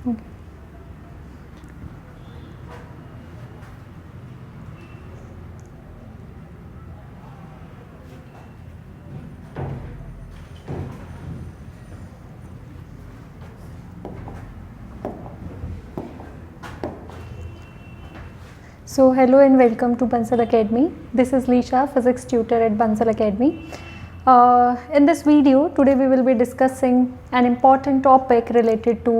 So hello and welcome to Bansal Academy. This is Lisha, physics tutor at Bansal Academy. In this video today we will be discussing an important topic related to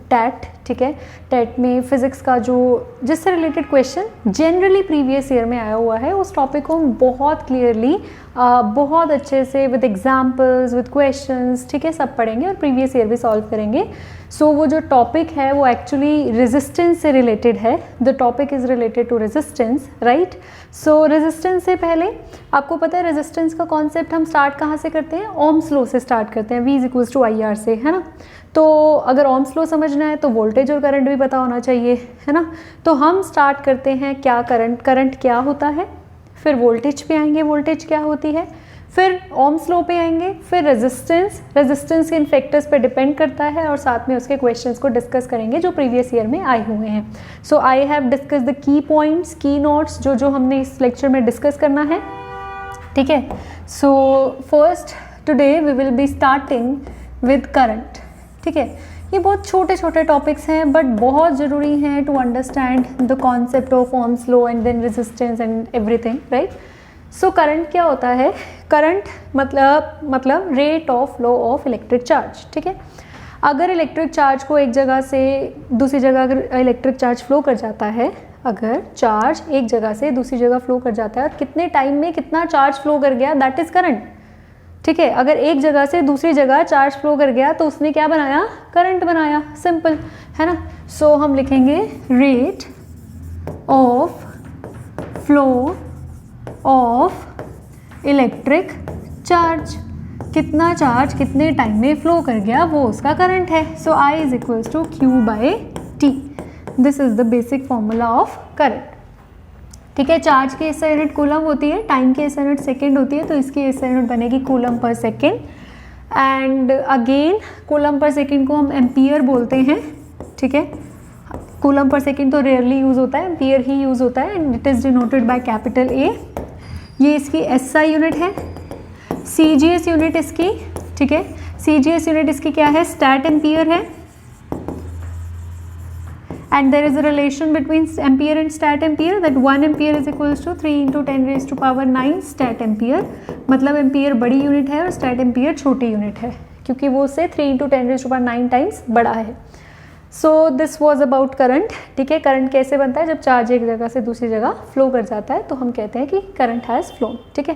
TAT. ठीक है, TAT में physics का जो जिससे related question generally previous year में आया हुआ है उस टॉपिक को हम बहुत क्लियरली बहुत अच्छे से विद एग्जांपल्स विद क्वेश्चंस, ठीक है, सब पढ़ेंगे और प्रीवियस ईयर भी सॉल्व करेंगे. सो वो जो टॉपिक है वो एक्चुअली रेजिस्टेंस से रिलेटेड है. The topic is related to resistance, right. So resistance से पहले आपको पता है रेजिस्टेंस का कॉन्सेप्ट हम स्टार्ट कहाँ से करते हैं? ओम्स लॉ से स्टार्ट करते हैं, V = IR से, है ना. तो अगर ओम्स लॉ समझना है तो वोल्टेज और करंट भी पता होना चाहिए, है ना. तो हम स्टार्ट करते हैं क्या, करंट क्या होता है, फिर वोल्टेज पे आएंगे, वोल्टेज क्या होती है, फिर ओम्स लॉ पे आएंगे, फिर रेजिस्टेंस किन फैक्टर्स पे डिपेंड करता है और साथ में उसके क्वेश्चंस को डिस्कस करेंगे जो प्रीवियस ईयर में आए हुए हैं. So I have discuss the key points, key notes जो हमने इस लेक्चर में डिस्कस करना है, ठीक है. So first today we will be starting with current, ठीक है. ये बहुत छोटे छोटे टॉपिक्स हैं बट बहुत ज़रूरी हैं to understand the concept of Ohm's law and then resistance and everything, right. So current क्या होता है? करंट मतलब rate of flow of electric charge, ठीक है. अगर इलेक्ट्रिक चार्ज को एक जगह से दूसरी जगह अगर इलेक्ट्रिक चार्ज फ्लो कर जाता है, अगर चार्ज एक जगह से दूसरी जगह फ्लो कर जाता है और कितने टाइम में कितना चार्ज फ्लो कर गया, दैट इज़ करंट, ठीक है. अगर एक जगह से दूसरी जगह चार्ज फ्लो कर गया तो उसने क्या बनाया? करंट बनाया, सिंपल, है ना. सो हम लिखेंगे rate of flow of electric charge. कितना चार्ज कितने टाइम में फ्लो कर गया वो उसका करंट है. सो I = Q/T. This is the basic formula of current, ठीक है. चार्ज की SI यूनिट कूलम होती है, टाइम की SI यूनिट सेकेंड होती है, तो इसकी SI यूनिट बनेगी coulomb per second. And again coulomb per second को हम एम्पियर बोलते हैं, ठीक है. कूलम पर सेकेंड तो रेयरली यूज़ होता है, एम्पियर ही यूज़ होता है and it is denoted by capital A. ये इसकी SI यूनिट है. CGS यूनिट इसकी, ठीक है, CGS यूनिट इसकी क्या है? स्टैट एम्पियर है. And there is a relation between ampere and stat ampere that 1 ampere is equals to 3 × 10⁻⁹ stat ampere. मतलब एम्पियर बड़ी यूनिट है और स्टैट एम्पियर छोटी यूनिट है क्योंकि वो उससे 3 × 10⁹ टाइम्स बड़ा है. So this was about current, ठीक है. करंट कैसे बनता है? जब चार्ज एक जगह से दूसरी जगह फ्लो कर जाता है तो हम कहते हैं कि करंट हैज़ फ्लोन, ठीक है.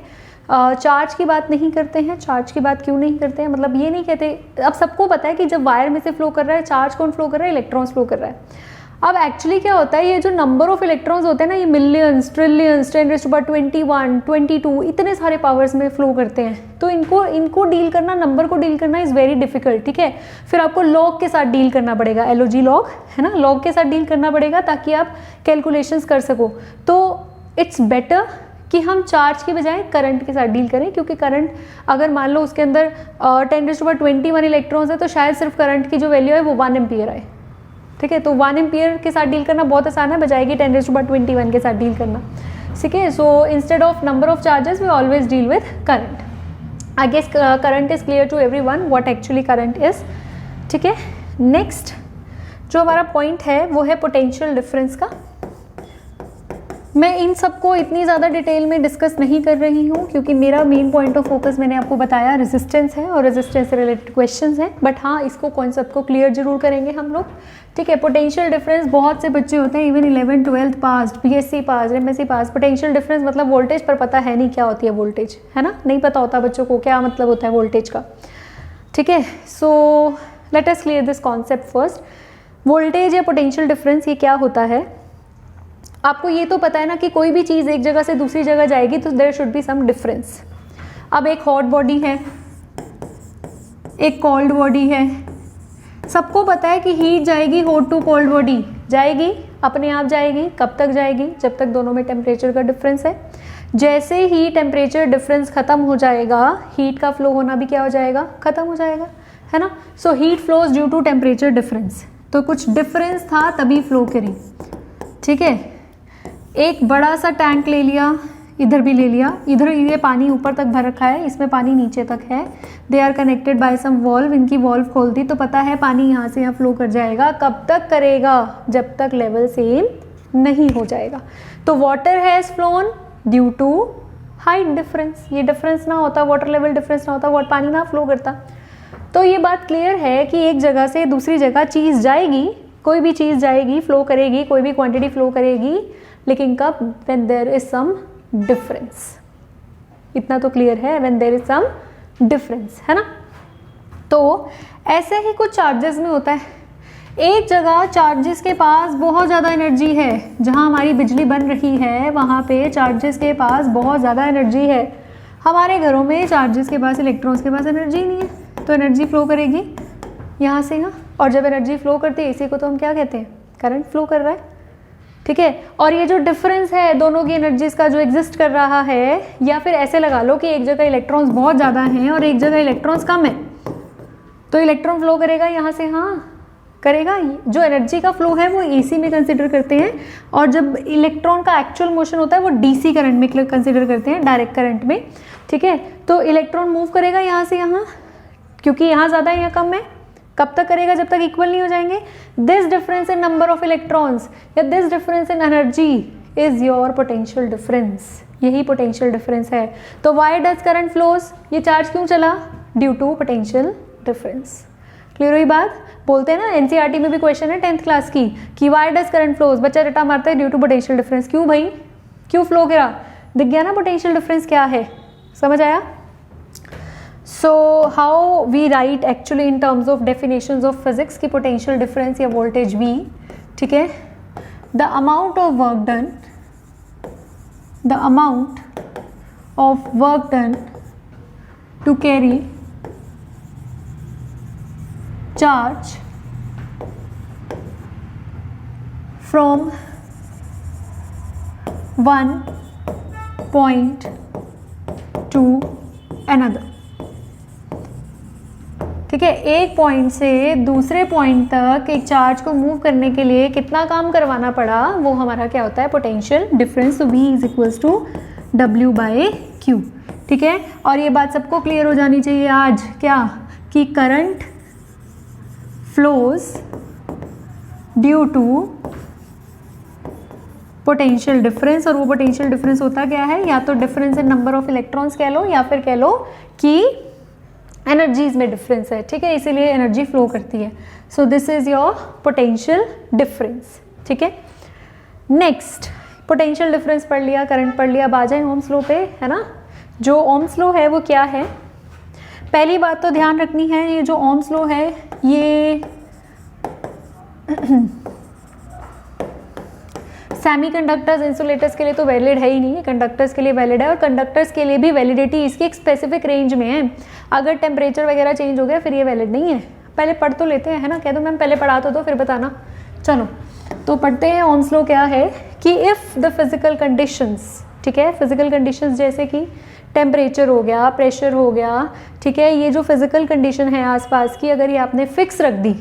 चार्ज की बात नहीं करते हैं. चार्ज की बात क्यों नहीं करते हैं? मतलब ये नहीं कहते, अब सबको पता है कि जब वायर में से फ्लो कर रहा है चार्ज कौन फ्लो कर रहा है? इलेक्ट्रॉन्स फ्लो कर रहा है. अब एक्चुअली क्या होता है, ये जो नंबर ऑफ इलेक्ट्रॉन्स होते हैं ना, ये मिलियंस, ट्रिलियंस, 10⁻21, 22 इतने सारे पावर्स में फ्लो करते हैं. तो इनको डील करना, नंबर को डील करना इज़ वेरी डिफिकल्ट, ठीक है. फिर आपको लॉग के साथ डील करना पड़ेगा, LOG लॉग, है ना, लॉग के साथ डील करना पड़ेगा ताकि आप कैलकुलेशंस कर सको. तो इट्स बेटर कि हम चार्ज के बजाय करंट के साथ डील करें, क्योंकि करंट अगर मान लो उसके अंदर 10⁻21 इलेक्ट्रॉन्स है तो शायद सिर्फ करंट की जो वैल्यू है वो 1 एम्पियर आए, ठीक है. तो 1 एम्पियर के साथ डील करना बहुत आसान है बजाय कि 10⁻21 के साथ डील करना, ठीक है. So instead of number of charges we always deal with current. I guess current is clear to everyone what actually current is, ठीक है. नेक्स्ट जो हमारा पॉइंट है वो है पोटेंशियल डिफरेंस का. मैं इन सबको इतनी ज़्यादा डिटेल में डिस्कस नहीं कर रही हूँ क्योंकि मेरा मेन पॉइंट ऑफ फोकस मैंने आपको बताया रेजिस्टेंस है और रेजिस्टेंस से रिलेटेड क्वेश्चंस हैं. बट हाँ, इसको कॉन्सेप्ट को क्लियर जरूर करेंगे हम लोग, ठीक है. पोटेंशियल डिफरेंस बहुत से बच्चे होते हैं, इवन 11th 12th पास, BSc पास, MSc पास. पोटेंशियल डिफरेंस मतलब वोल्टेज पर पता है नहीं क्या होती है वोल्टेज, है ना, नहीं पता होता बच्चों को क्या मतलब होता है वोल्टेज का, ठीक है. So let us clear this concept first. Voltage या पोटेंशियल डिफरेंस ये क्या होता है? आपको ये तो पता है ना कि कोई भी चीज़ एक जगह से दूसरी जगह जाएगी तो there should be some difference. अब एक हॉट बॉडी है, एक कोल्ड बॉडी है. सबको पता है कि हीट जाएगी हॉट टू कोल्ड बॉडी, जाएगी अपने आप जाएगी. कब तक जाएगी? जब तक दोनों में टेम्परेचर का डिफरेंस है. जैसे ही टेम्परेचर डिफरेंस खत्म हो जाएगा, हीट का फ्लो होना भी क्या हो जाएगा? खत्म हो जाएगा, है ना. So heat flows due to temperature difference. तो तो कुछ डिफरेंस था तभी फ्लो करी, ठीक है। एक बड़ा सा टैंक ले लिया, इधर भी ले लिया, इधर ये पानी ऊपर तक भर रखा है, इसमें पानी नीचे तक है, they are connected by some valve, इनकी वॉल्व खोल दी तो पता है पानी यहाँ से यहाँ फ्लो कर जाएगा। कब तक करेगा? जब तक लेवल सेम नहीं हो जाएगा। तो water has flown due to height difference, ये डिफरेंस ना होता, वाटर लेवल डिफरेंस ना होता, वो पानी ना फ्लो करता। तो ये बात क्लियर है कि एक जगह से दूसरी जगह चीज़ जाएगी, कोई भी चीज़ जाएगी, फ्लो करेगी, कोई भी क्वांटिटी फ्लो करेगी, लेकिन कब? When there is some difference. इतना तो क्लियर है, when there is some difference, है ना। तो ऐसे ही कुछ चार्जेस में होता है। एक जगह चार्जेस के पास बहुत ज़्यादा एनर्जी है, जहाँ हमारी बिजली बन रही है वहाँ पे चार्जेस के पास बहुत ज़्यादा एनर्जी है। हमारे घरों में चार्जेस के पास, इलेक्ट्रॉन्स के पास एनर्जी नहीं है, तो एनर्जी फ्लो करेगी यहाँ से यहाँ, और जब एनर्जी फ्लो करती है इसी को तो हम क्या कहते हैं? करंट फ्लो कर रहा है, ठीक है। और ये जो डिफरेंस है दोनों की एनर्जीज का जो एग्जिस्ट कर रहा है, या फिर ऐसे लगा लो कि एक जगह इलेक्ट्रॉन्स बहुत ज़्यादा हैं और एक जगह इलेक्ट्रॉन्स कम है, तो इलेक्ट्रॉन फ्लो करेगा यहाँ से, हाँ करेगा। जो एनर्जी का फ्लो है वो एसी में कंसिडर करते हैं, और जब इलेक्ट्रॉन का एक्चुअल मोशन होता है वो डीसी करंट में कंसिडर करते हैं, डायरेक्ट करंट में, ठीक है। तो इलेक्ट्रॉन मूव करेगा यहाँ से यहाँ, क्योंकि यहाँ ज़्यादा है यहाँ कम है। कब तक करेगा? जब तक इक्वल नहीं हो जाएंगे। This difference in number of electrons या this difference in energy is your potential difference, यही पोटेंशियल डिफरेंस है। तो व्हाई डज करंट फ्लोज? ये चार्ज क्यों चला? Due to potential difference. Clear हुई बात? बोलते हैं ना, एनसीईआरटी में भी क्वेश्चन है 10th क्लास की कि व्हाई डज करंट फ्लोज, बच्चा रटा मारता है ड्यू टू पोटेंशियल डिफरेंस। क्यों भाई, क्यों फ्लो करा? दिख गया ना पोटेंशियल डिफरेंस क्या है, समझ आया। So how we write actually in terms of definitions of physics की पोटेंशियल डिफरेंस या वोल्टेज V, ठीक है। The amount of work done, the amount of work done to carry charge from one point to another, ठीक है। एक point से दूसरे point तक एक चार्ज को मूव करने के लिए कितना काम करवाना पड़ा, वो हमारा क्या होता है? Potential difference. तो V is equals to W by Q, ठीक है। और ये बात सबको क्लियर हो जानी चाहिए आज, क्या कि current flows due to potential difference, और वो potential difference होता क्या है? या तो difference in number of electrons कह लो, या फिर कह लो कि energies में difference है, ठीक है, इसीलिए energy flow करती है। so this is your potential difference, ठीक है। next potential difference पढ़ लिया, current पढ़ लिया, अब आ जाए ohms law पे, है ना। जो ohms law है वो क्या है? पहली बात तो ध्यान रखनी है, ये जो ohms law है ये सेमीकंडक्टर्स, इंसुलेटर्स के लिए तो वैलिड है ही नहीं, कंडक्टर्स के लिए वैलिड है, और कंडक्टर्स के लिए भी वैलिडिटी इसकी एक स्पेसिफिक रेंज में है। अगर टेम्परेचर वगैरह चेंज हो गया फिर ये वैलिड नहीं है। पहले पढ़ तो लेते हैं, है ना। कह दो मैम पहले पढ़ा तो दो फिर बताना। चलो तो पढ़ते हैं। ohms law क्या है कि इफ़ द फिजिकल कंडीशंस, ठीक है, फिजिकल कंडीशंस जैसे कि टेम्परेचर हो गया, प्रेशर हो गया, ठीक है, ये जो फिजिकल कंडीशन है आसपास की, अगर ये आपने फिक्स रख दी,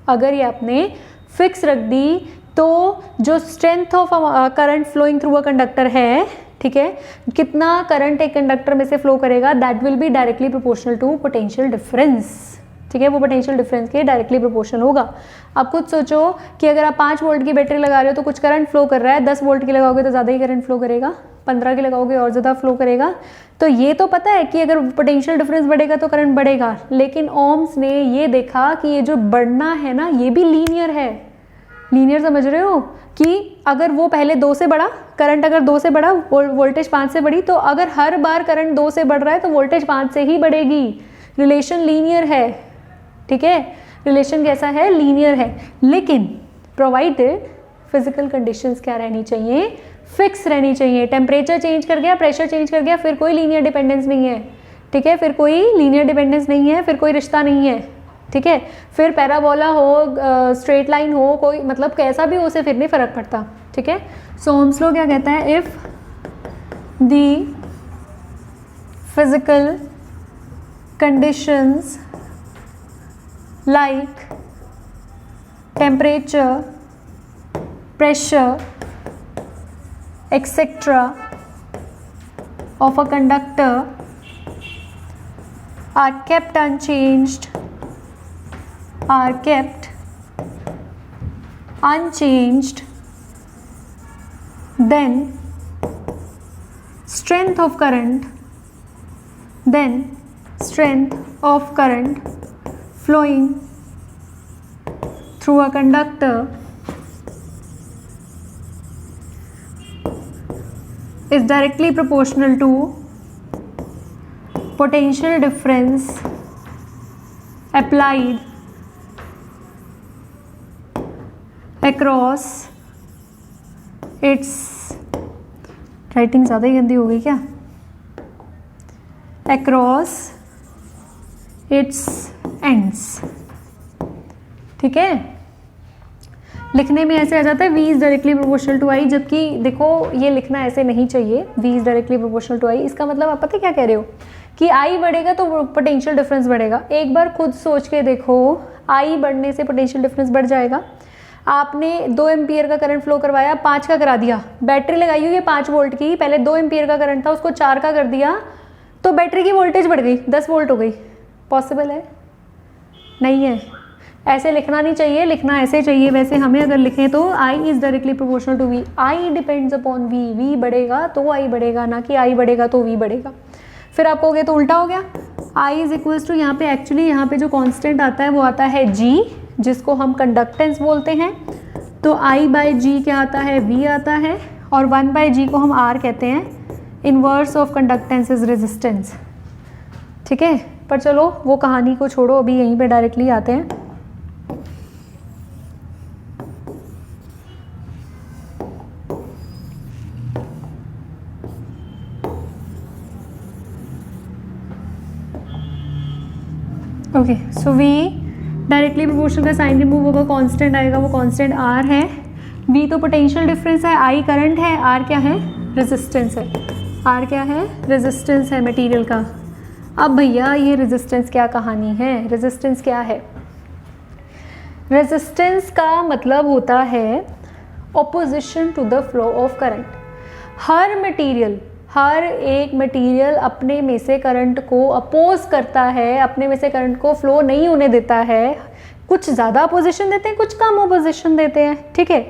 अगर ये आपने फिक्स रख दी, तो जो strength of current flowing through a conductor है, ठीक है, कितना करंट एक कंडक्टर में से फ्लो करेगा, that will be directly proportional to potential difference, ठीक है। वो पोटेंशियल डिफरेंस के डायरेक्टली प्रोपोर्शनल होगा। अब खुद सोचो कि अगर आप 5 वोल्ट की बैटरी लगा रहे हो तो कुछ करंट फ्लो कर रहा है, 10 वोल्ट की लगाओगे तो ज़्यादा ही करंट फ्लो करेगा, 15 की लगाओगे और ज़्यादा फ्लो करेगा। तो ये तो पता है कि अगर पोटेंशियल डिफरेंस बढ़ेगा तो करंट बढ़ेगा, लेकिन ओम्स ने ये देखा कि ये जो बढ़ना है ना ये भी लीनियर है। लीनियर समझ रहे हो कि अगर वो पहले 2 से बढ़ा, करंट अगर 2 से बढ़ा, वोल्टेज 5 से बढ़ी, तो अगर हर बार करंट 2 से बढ़ रहा है तो वोल्टेज 5 से ही बढ़ेगी। रिलेशन लीनियर है, ठीक है, रिलेशन कैसा है? लीनियर है। लेकिन प्रोवाइडेड फिजिकल कंडीशंस क्या रहनी चाहिए? फिक्स रहनी चाहिए। टेम्परेचर चेंज कर गया, प्रेशर चेंज कर गया, फिर कोई लीनियर डिपेंडेंस नहीं है, ठीक है, फिर कोई लीनियर डिपेंडेंस नहीं है, फिर कोई रिश्ता नहीं है, ठीक है। फिर पैराबोला हो, स्ट्रेट लाइन हो, कोई मतलब कैसा भी हो, उसे फिर नहीं फर्क पड़ता, ठीक है। सो ओम्स लॉ क्या कहता है? If the physical conditions like temperature, pressure, etc. of a conductor are kept unchanged, then strength of current flowing through a conductor is directly proportional to potential difference applied across its, writing ज़्यादा ही गंदी हो गई क्या, across its ends। ठीक है, लिखने में ऐसे आ जाता है v is directly proportional to i, जबकि देखो ये लिखना ऐसे नहीं चाहिए, v is directly proportional to i। इसका मतलब आप पता क्या कह रहे हो कि i बढ़ेगा तो पोटेंशियल डिफरेंस बढ़ेगा। एक बार खुद सोच के देखो, i बढ़ने से पोटेंशियल डिफरेंस बढ़ जाएगा। आपने 2 एम्पियर का करंट फ्लो करवाया, 5 का करा दिया। बैटरी लगाई हुई है 5 वोल्ट की, पहले 2 एम्पियर का करंट था, उसको 4 का कर दिया तो बैटरी की वोल्टेज बढ़ गई, 10 वोल्ट हो गई। पॉसिबल है? नहीं है। ऐसे लिखना नहीं चाहिए, लिखना ऐसे चाहिए। वैसे हमें अगर लिखें तो I is directly proportional to V, I depends upon V, V बढ़ेगा तो I बढ़ेगा, ना कि I बढ़ेगा तो V बढ़ेगा। फिर आप कहोगे तो उल्टा हो गया। I इज इक्वल्स टू, यहाँ पे एक्चुअली यहाँ पे जो कांस्टेंट आता है वो आता है G, जिसको हम कंडक्टेंस बोलते हैं। तो I बाई G क्या आता है, V आता है, और 1 बाई G को हम R कहते हैं। Inverse of conductance is resistance. ठीक है, पर चलो वो कहानी को छोड़ो, अभी यहीं पे डायरेक्टली आते हैं। ओके, सो V डायरेक्टली प्रोपोर्शनल का साइन रिमूव होगा, कांस्टेंट आएगा, वो कांस्टेंट R है। V तो पोटेंशियल डिफरेंस है, I करंट है, R क्या है, रेजिस्टेंस है। R क्या है, रेजिस्टेंस है मटेरियल का। अब भैया ये रेजिस्टेंस क्या कहानी है, रेजिस्टेंस क्या है? रेजिस्टेंस का मतलब होता है opposition to the flow of current. हर एक मटेरियल अपने में से करंट को अपोज करता है, अपने में से करंट को फ्लो नहीं होने देता है। कुछ ज़्यादा अपोजिशन देते हैं, कुछ कम अपोजिशन देते हैं। ठीक है,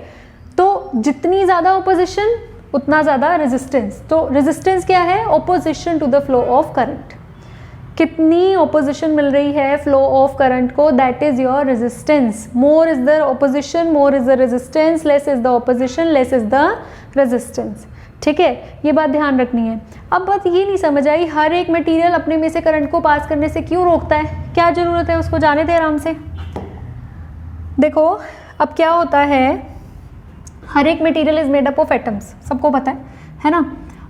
तो जितनी ज़्यादा अपोजिशन उतना ज़्यादा रेजिस्टेंस। तो रेजिस्टेंस क्या है, opposition to the flow of current. कितनी ऑपोजिशन मिल रही है फ्लो ऑफ करंट को, that is your resistance. More is the opposition, more is the resistance, less is the opposition, less is the resistance. ठीक है, ये बात ध्यान रखनी है। अब बात ये नहीं समझ आई, हर एक मटेरियल अपने में से करंट को पास करने से क्यों रोकता है, क्या जरूरत है उसको, जाने दे आराम से। देखो अब क्या होता है, हर एक material is made up of atoms, सबको पता है ना।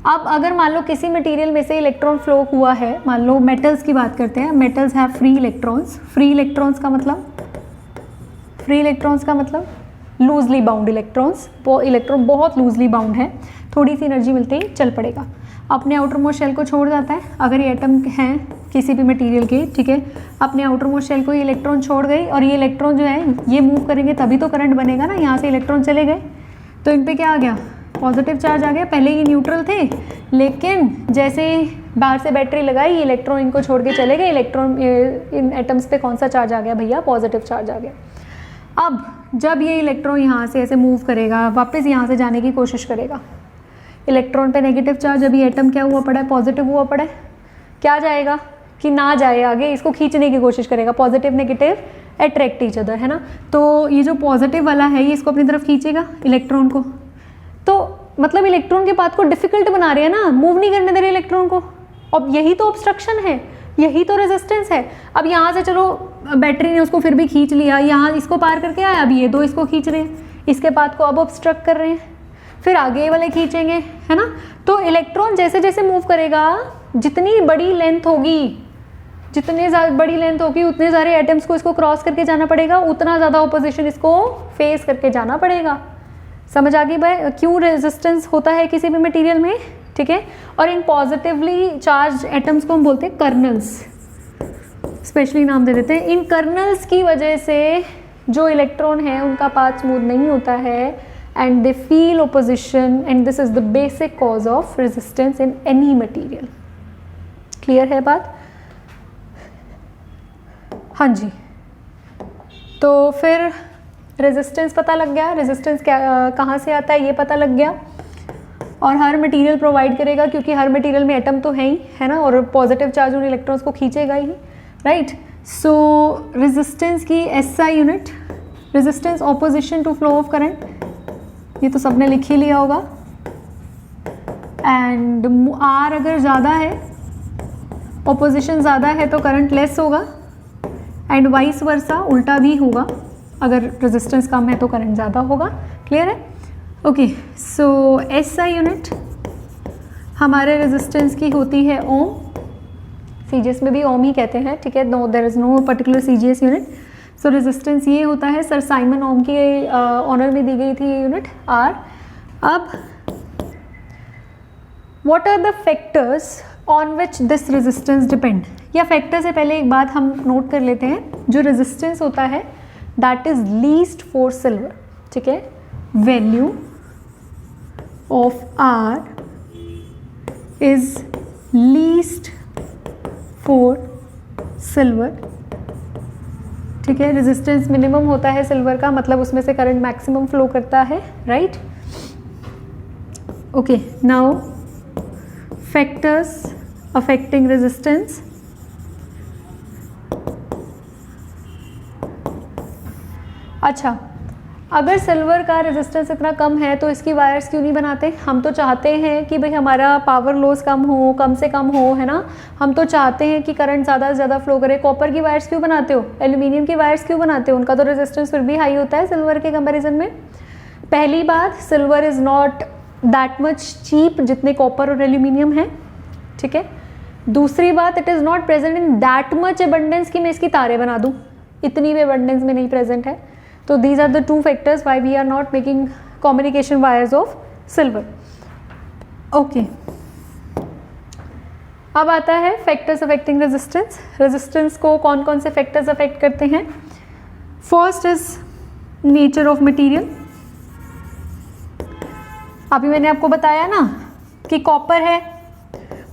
अब अगर मान लो किसी मटेरियल में से इलेक्ट्रॉन फ्लो हुआ है, मान लो मेटल्स की बात करते हैं, metals have free electrons. Free electrons का मतलब लूजली बाउंड इलेक्ट्रॉन्स। वो इलेक्ट्रॉन बहुत लूजली बाउंड है, थोड़ी सी एनर्जी मिलते ही चल पड़ेगा, अपने आउटर मोस्ट शेल को छोड़ जाता है। अगर ये एटम हैं किसी भी मटेरियल के, ठीक है, अपने आउटर मोस्ट शेल को ये इलेक्ट्रॉन छोड़ गई, और ये इलेक्ट्रॉन जो है ये मूव करेंगे तभी तो करंट बनेगा ना। यहाँ से इलेक्ट्रॉन चले गए तो इन पे क्या आ गया, पॉजिटिव चार्ज आ गया। पहले ये न्यूट्रल थे, लेकिन जैसे बाहर से बैटरी लगाई, इलेक्ट्रॉन इनको छोड़ के चले गए, इलेक्ट्रॉन इन एटम्स पे कौन सा चार्ज आ गया भैया, पॉजिटिव चार्ज आ गया। अब जब ये इलेक्ट्रॉन यहाँ से ऐसे मूव करेगा, वापस यहाँ से जाने की कोशिश करेगा, इलेक्ट्रॉन पे नेगेटिव चार्ज, अभी एटम क्या हुआ पड़ा है, पॉजिटिव हुआ पड़ा है, क्या जाएगा कि ना जाए आगे, इसको खींचने की कोशिश करेगा। Positive negative attract each other, है ना। तो ये जो पॉजिटिव वाला है ये इसको अपनी तरफ खींचेगा इलेक्ट्रॉन को, तो मतलब इलेक्ट्रॉन के पाथ को डिफिकल्ट बना रहे हैं ना, मूव नहीं करने दे रहे इलेक्ट्रॉन को। अब यही तो ऑब्स्ट्रक्शन है, यही तो रेजिस्टेंस है। अब यहाँ से चलो बैटरी ने उसको फिर भी खींच लिया, यहाँ इसको पार करके आया, अब ये दो इसको खींच रहे हैं, इसके पाथ को अब ऑब्स्ट्रक्ट कर रहे हैं, फिर आगे वाले खींचेंगे, है ना। तो इलेक्ट्रॉन जैसे जैसे मूव करेगा, जितनी बड़ी लेंथ होगी, जितनी बड़ी लेंथ होगी उतने सारे एटम्स को इसको क्रॉस करके जाना पड़ेगा, उतना ज़्यादा ऑपोजिशन इसको फेस करके जाना पड़ेगा। समझ आ गई भाई क्यों रेजिस्टेंस होता है किसी भी मटेरियल में, ठीक है। और इन पॉजिटिवली चार्ज एटम्स को हम बोलते हैं कर्नल्स, स्पेशली नाम दे देते हैं। इन कर्नल्स की वजह से जो इलेक्ट्रॉन है उनका पाथ स्मूथ नहीं होता है and they feel opposition and this is the basic cause of resistance in any material. Clear है बात? हाँ जी, तो फिर रेजिस्टेंस पता लग गया, रेजिस्टेंस क्या कहाँ से आता है ये पता लग गया, और हर मटेरियल प्रोवाइड करेगा क्योंकि हर मटेरियल में एटम तो है ही, है ना, और पॉजिटिव चार्ज उन इलेक्ट्रॉन्स को खींचेगा ही, राइट। सो रेजिस्टेंस की SI unit, resistance opposition to flow of current, ये तो सबने लिख ही लिया होगा, एंड आर अगर ज़्यादा है, ऑपोजिशन ज़्यादा है तो करंट लेस होगा, एंड वाइस वर्सा उल्टा भी होगा, अगर रेजिस्टेंस कम है तो करंट ज़्यादा होगा। क्लियर है? ओके, सो एसआई यूनिट हमारे रेजिस्टेंस की होती है ओम, सीजीएस में भी ओम ही कहते हैं, ठीक है, no there is no particular CGS unit. So resistance ये होता है, सर साइमन ओम के ऑनर में दी गई थी ये यूनिट आर। अब what are the factors on which this resistance depend, या फैक्टर से पहले एक बात हम नोट कर लेते हैं, जो रेजिस्टेंस होता है that is least for silver, ठीक है, value of R is least for silver, ठीक है, रेजिस्टेंस मिनिमम होता है सिल्वर का, मतलब उसमें से करंट मैक्सिमम फ्लो करता है, right. Okay, now factors affecting resistance. अच्छा, अगर सिल्वर का रेजिस्टेंस इतना कम है तो इसकी वायर्स क्यों नहीं बनाते? हम तो चाहते हैं कि भाई हमारा पावर लॉस कम हो, कम से कम हो, है ना, हम तो चाहते हैं कि करंट ज़्यादा से ज़्यादा फ्लो करे। कॉपर की वायर्स क्यों बनाते हो? एल्यूमिनियम की वायर्स क्यों बनाते हो? उनका तो रेजिस्टेंस फिर भी हाई होता है सिल्वर के कंपेरिजन में। पहली बात, silver is not that much cheap जितने कॉपर और एल्यूमिनियम है, ठीक है। दूसरी बात, it is not present in that much abundance कि मैं इसकी तारे बना दूँ, इतनी भी एबंडेंस में नहीं प्रेजेंट है। तो these are the two factors why we are not making communication wires of silver. Okay. अब आता है factors affecting resistance. resistance को कौन कौन से factors affect करते हैं? First is nature of material. अभी मैंने आपको बताया ना कि कॉपर है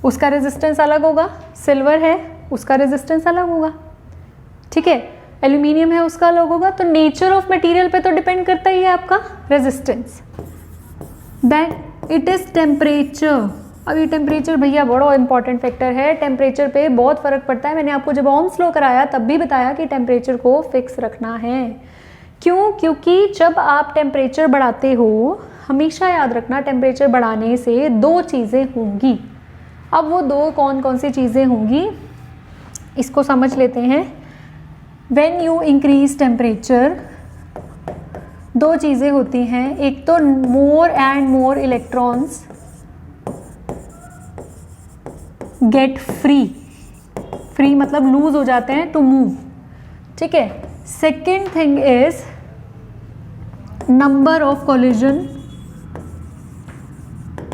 उसका रेजिस्टेंस अलग होगा, सिल्वर है उसका रेजिस्टेंस अलग होगा, ठीक है, एल्यूमिनियम है उसका अलग होगा। तो नेचर ऑफ मटेरियल पे तो डिपेंड करता ही है आपका resistance. Then it is temperature. अब ये टेम्परेचर भैया बड़ा इंपॉर्टेंट फैक्टर है, टेम्परेचर पे बहुत फर्क पड़ता है। मैंने आपको जब ओम्स लॉ कराया तब भी बताया कि टेम्परेचर को फिक्स रखना है। क्यों? क्योंकि जब आप टेम्परेचर बढ़ाते हो, हमेशा याद रखना टेम्परेचर बढ़ाने से दो चीज़ें होंगी। अब वो दो कौन कौन सी चीज़ें होंगी इसको समझ लेते हैं। When you increase temperature, दो चीज़ें होती हैं, एक तो more and more electrons get free, free मतलब लूज हो जाते हैं to move, ठीक है। Second thing is number of collision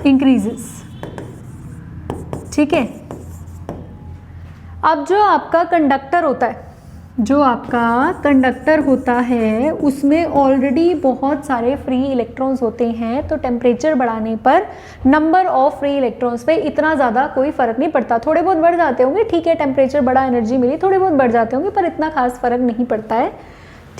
increases, ठीक है। अब जो आपका कंडक्टर होता है, जो आपका कंडक्टर होता है उसमें ऑलरेडी बहुत सारे फ्री इलेक्ट्रॉन्स होते हैं, तो टेम्परेचर बढ़ाने पर नंबर ऑफ फ्री इलेक्ट्रॉन्स पे इतना ज़्यादा कोई फ़र्क नहीं पड़ता। थोड़े बहुत बढ़ जाते होंगे, ठीक है, टेम्परेचर बढ़ा, एनर्जी मिली, थोड़े बहुत बढ़ जाते होंगे, पर इतना खास फ़र्क नहीं पड़ता है,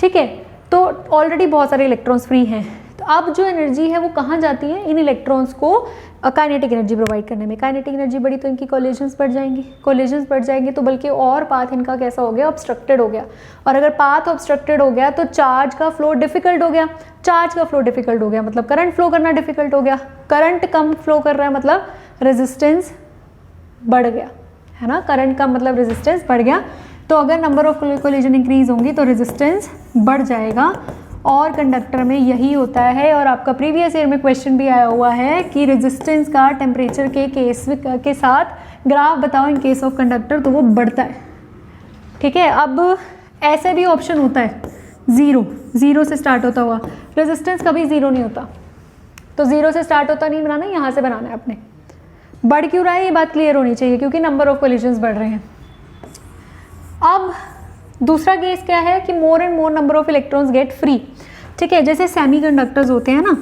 ठीक है। तो ऑलरेडी बहुत सारे इलेक्ट्रॉन्स फ्री हैं, तो अब जो एनर्जी है वो कहाँ जाती है? इन इलेक्ट्रॉन्स को काइनेटिक एनर्जी प्रोवाइड करने में। काइनेटिक एनर्जी बढ़ी तो इनकी कोलिजन्स बढ़ जाएंगी, कोलिजन्स बढ़ जाएंगे तो बल्कि और पाथ इनका कैसा हो गया? ऑब्स्ट्रक्टेड हो गया। और अगर पाथ ऑब्स्ट्रक्टेड हो गया तो चार्ज का फ्लो डिफिकल्ट हो गया। चार्ज का फ्लो डिफिकल्ट हो गया मतलब करंट फ्लो करना डिफिकल्ट हो गया। करंट कम फ्लो कर रहा है मतलब रेजिस्टेंस बढ़ गया, है ना। करंट का मतलब रेजिस्टेंस बढ़ गया। तो अगर नंबर ऑफ कोलिजन इंक्रीज होंगी तो रेजिस्टेंस बढ़ जाएगा, और कंडक्टर में यही होता है। और आपका प्रीवियस ईयर में क्वेश्चन भी आया हुआ है कि रेजिस्टेंस का टेम्परेचर के केस के साथ ग्राफ बताओ इन केस ऑफ कंडक्टर, तो वो बढ़ता है, ठीक है। अब ऐसे भी ऑप्शन होता है, ज़ीरो से स्टार्ट होता हुआ। रेजिस्टेंस कभी ज़ीरो नहीं होता, तो ज़ीरो से स्टार्ट होता नहीं बनाना, यहाँ से बनाना है अपने। बढ़ क्यों रहा है ये बात क्लियर होनी चाहिए, क्योंकि नंबर ऑफ कोलिजन्स बढ़ रहे हैं। अब दूसरा केस क्या है कि more and more number of electrons get free, ठीक है। जैसे सेमीकंडक्टर्स होते हैं ना,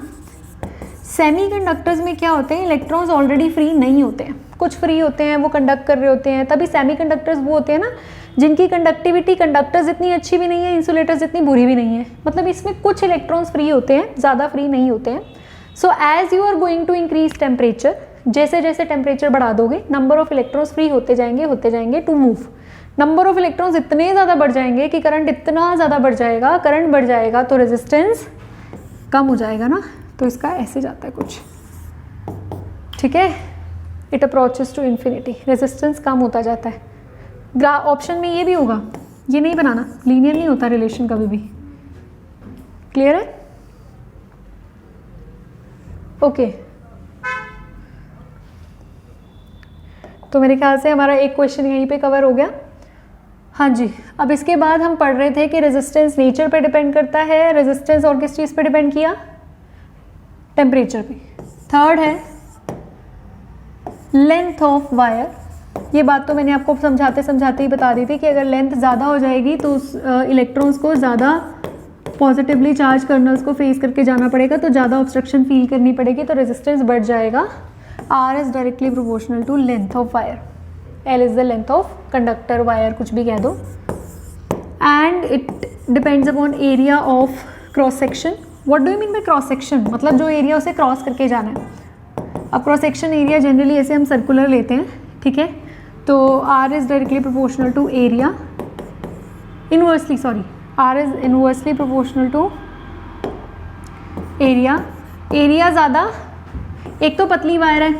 सेमीकंडक्टर्स में क्या होते हैं, इलेक्ट्रॉन्स ऑलरेडी फ्री नहीं होते हैं, कुछ फ्री होते हैं, वो कंडक्ट कर रहे होते हैं। तभी सेमीकंडक्टर्स वो होते हैं ना जिनकी कंडक्टिविटी कंडक्टर्स इतनी अच्छी भी नहीं है, इंसुलेटर्स इतनी बुरी भी नहीं है, मतलब इसमें कुछ इलेक्ट्रॉन्स फ्री होते हैं, ज़्यादा फ्री नहीं होते हैं। So as you are going to increase temperature, जैसे जैसे टेम्परेचर बढ़ा दोगे नंबर ऑफ इलेक्ट्रॉन्स फ्री होते जाएंगे to move. Number of electrons इतने ज़्यादा बढ़ जाएंगे कि करंट इतना ज़्यादा बढ़ जाएगा, करंट बढ़ जाएगा तो रेजिस्टेंस कम हो जाएगा ना, तो इसका ऐसे जाता है कुछ, ठीक है। It approaches to infinity, resistance कम होता जाता है। ऑप्शन में ये भी होगा, ये नहीं बनाना, लीनियर नहीं होता रिलेशन कभी भी, क्लियर है? ओके तो मेरे ख्याल से हमारा एक क्वेश्चन यहीं पे कवर हो गया। हाँ जी, अब इसके बाद हम पढ़ रहे थे कि रेजिस्टेंस नेचर पे डिपेंड करता है, रेजिस्टेंस और किस चीज़ पे डिपेंड किया, टेम्परेचर पे। थर्ड है लेंथ ऑफ वायर। ये बात तो मैंने आपको समझाते समझाते ही बता दी थी कि अगर लेंथ ज़्यादा हो जाएगी तो उस इलेक्ट्रॉन्स को ज़्यादा पॉजिटिवली चार्ज कर्नल्स को फेस करके जाना पड़ेगा, तो ज़्यादा ऑब्स्ट्रक्शन फील करनी पड़ेगी, तो रेजिस्टेंस बढ़ जाएगा। R is directly proportional to length of wire, L is the length of conductor, wire कुछ भी कह दो, and it depends upon area of cross section. What do you mean by cross section, मतलब जो area उसे cross करके जाना है। अब क्रॉस सेक्शन एरिया जनरली ऐसे हम सर्कुलर लेते हैं, ठीक है, तो R is directly proportional to area, inversely sorry, R is inversely proportional to area. Area ज़्यादा, एक तो पतली वायर है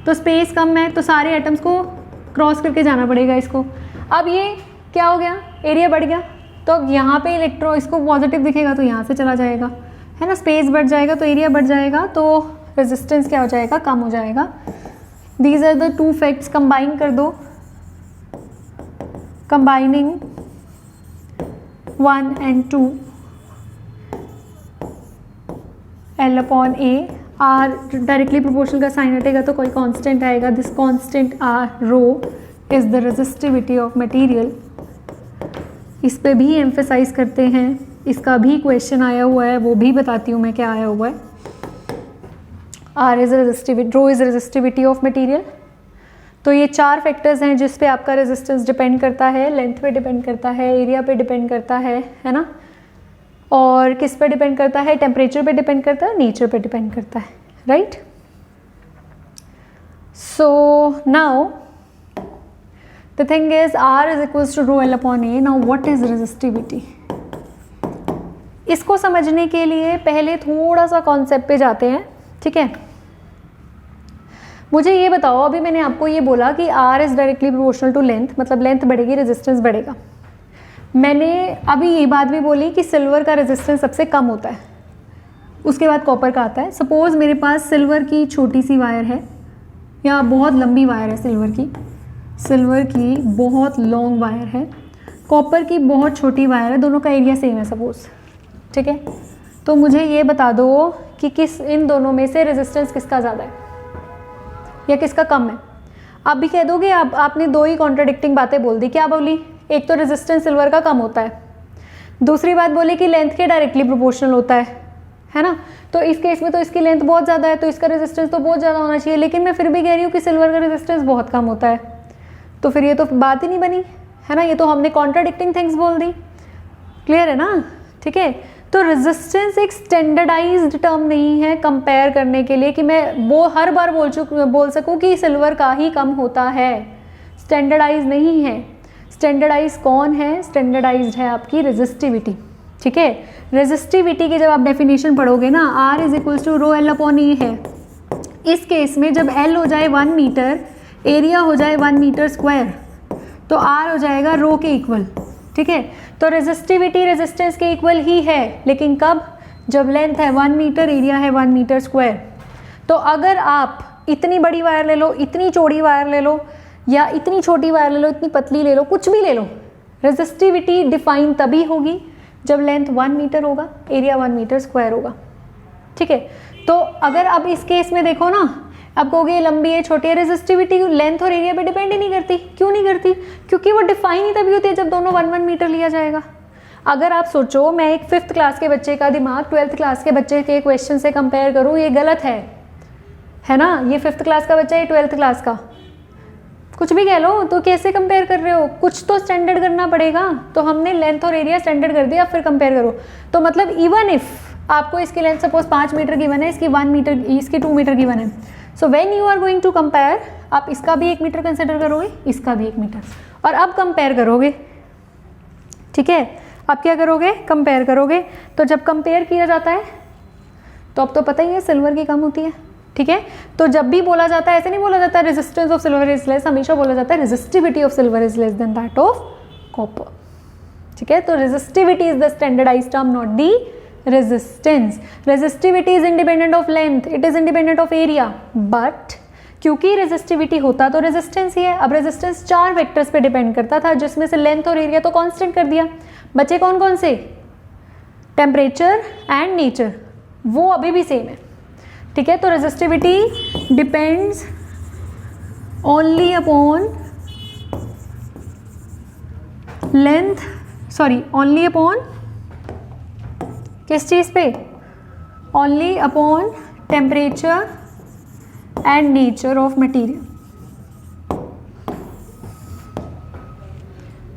तो स्पेस कम है, तो सारे एटम्स को क्रॉस करके जाना पड़ेगा इसको। अब ये क्या हो गया, एरिया बढ़ गया, तो अब यहाँ पे इलेक्ट्रॉन इसको पॉजिटिव दिखेगा तो यहाँ से चला जाएगा, है ना, स्पेस बढ़ जाएगा तो एरिया बढ़ जाएगा, तो रेजिस्टेंस क्या हो जाएगा, कम हो जाएगा। These are the two facts, combine कर दो, combining 1 and 2, L upon A, R directly proportional का साइन हटेगा तो कोई कांस्टेंट आएगा, this constant R rho is the resistivity of material. इस पे भी एम्फेसाइज करते हैं, इसका भी क्वेश्चन आया हुआ है, वो भी बताती हूँ मैं क्या आया हुआ है। R is resistivity, rho is resistivity of material. तो ये 4 फैक्टर्स हैं जिस पे आपका रेजिस्टेंस डिपेंड करता है, लेंथ पे डिपेंड करता है, एरिया पे डिपेंड करता है ना, और किस पे डिपेंड करता है, टेम्परेचर पे डिपेंड करता है, नेचर पे डिपेंड करता है, right. So now the thing is R is equals to rho L upon A। Now what is resistivity, इसको समझने के लिए पहले थोड़ा सा कॉन्सेप्ट पे जाते हैं, ठीक है। मुझे ये बताओ, अभी मैंने आपको ये बोला कि R is directly proportional to length, मतलब लेंथ बढ़ेगी रेजिस्टेंस बढ़ेगा। मैंने अभी ये बात भी बोली कि सिल्वर का रेजिस्टेंस सबसे कम होता है, उसके बाद कॉपर का आता है। सपोज़ मेरे पास सिल्वर की छोटी सी वायर है या बहुत लंबी वायर है, सिल्वर की बहुत लॉन्ग वायर है, कॉपर की बहुत छोटी वायर है, दोनों का एरिया सेम है सपोज़, ठीक है। तो मुझे ये बता दो कि किस इन दोनों में से रेजिस्टेंस किसका ज़्यादा है या किसका कम है। आप भी कह दोगे, आपने 2 ही कॉन्ट्राडिक्टिंग बातें बोल दी। क्या बोली, एक तो रेजिस्टेंस सिल्वर का कम होता है, दूसरी बात बोली कि लेंथ के डायरेक्टली प्रोपोर्शनल होता है ना। तो इस केस में तो इसकी लेंथ बहुत ज़्यादा है तो इसका रेजिस्टेंस तो बहुत ज़्यादा होना चाहिए, लेकिन मैं फिर भी कह रही हूँ कि सिल्वर का रेजिस्टेंस बहुत कम होता है, तो फिर ये तो बात ही नहीं बनी, है ना, ये तो हमने कॉन्ट्राडिक्टिंग थिंग्स बोल दी। क्लियर है ना, ठीक है। तो रेजिस्टेंस एक स्टैंडर्डाइज्ड टर्म नहीं है कंपेयर करने के लिए कि मैं वो हर बार बोल सकूं कि सिल्वर का ही कम होता है, स्टैंडर्डाइज नहीं है। स्टैंडर्डाइज कौन है, स्टैंडर्डाइज्ड है आपकी रेजिस्टिविटी, ठीक है। रेजिस्टिविटी की जब आप डेफिनेशन पढ़ोगे ना, R is equals to rho L upon A है। इस केस में जब L हो जाए 1 मीटर, एरिया हो जाए 1 मीटर स्क्वायर, तो R हो जाएगा रो के इक्वल, ठीक है। तो रेजिस्टिविटी रेजिस्टेंस के इक्वल ही है, लेकिन कब, जब लेंथ है 1 मीटर, एरिया है 1 मीटर स्क्वायर। तो अगर आप इतनी बड़ी वायर ले लो, इतनी चौड़ी वायर ले लो, या इतनी छोटी वायर ले लो, इतनी पतली ले लो, कुछ भी ले लो, रेजिस्टिविटी डिफाइन तभी होगी जब लेंथ 1 मीटर होगा, एरिया 1 मीटर स्क्वायर होगा, ठीक है। तो अगर अब इस केस में देखो ना, आप कहोगे ये लंबी है छोटी है, रेजिस्टिविटी लेंथ और एरिया पे डिपेंड ही नहीं करती। क्यों नहीं करती? क्योंकि वो डिफाइन ही तभी होती है जब दोनों 1 1 मीटर लिया जाएगा। अगर आप सोचो मैं एक 5th क्लास के बच्चे का दिमाग 12th क्लास के बच्चे के क्वेश्चन से कंपेयर करूँ, ये गलत है ना? ये 5th क्लास का बच्चा, ये 12th क्लास का, कुछ भी कह लो, तो कैसे कंपेयर कर रहे हो? कुछ तो स्टैंडर्ड करना पड़ेगा। तो हमने लेंथ और एरिया स्टैंडर्ड कर दिया, फिर कंपेयर करो। तो मतलब इवन इफ आपको इसकी लेंथ सपोज 5 मीटर गिवन है, इसकी 1 मीटर, इसकी 2 मीटर गिवन है, so when you are going to compare, आप इसका भी 1 मीटर कंसिडर करोगे, इसका भी 1 मीटर, और अब कंपेयर करोगे। ठीक है, आप क्या करोगे? कंपेयर करोगे। तो जब कंपेयर किया जाता है तो अब तो पता ही है सिल्वर की कम होती है। ठीक है, तो जब भी बोला जाता है, ऐसे नहीं बोला जाता resistance of silver is less, हमेशा बोला जाता है resistivity of silver is less than that of copper. ठीक है, तो resistivity is the standardised term, not the resistance. Resistivity is independent of length, it is independent of area, but क्योंकि resistivity होता तो रेजिस्टेंस ही है। अब रेजिस्टेंस 4 वेक्टर्स पे depend करता था, जिसमें से लेंथ और एरिया तो कांस्टेंट कर दिया। बचे कौन कौन से? टेम्परेचर एंड नेचर, वो अभी भी सेम है। ठीक है, तो resistivity depends only upon length, sorry only upon किस चीज पे? Only upon temperature and nature of material.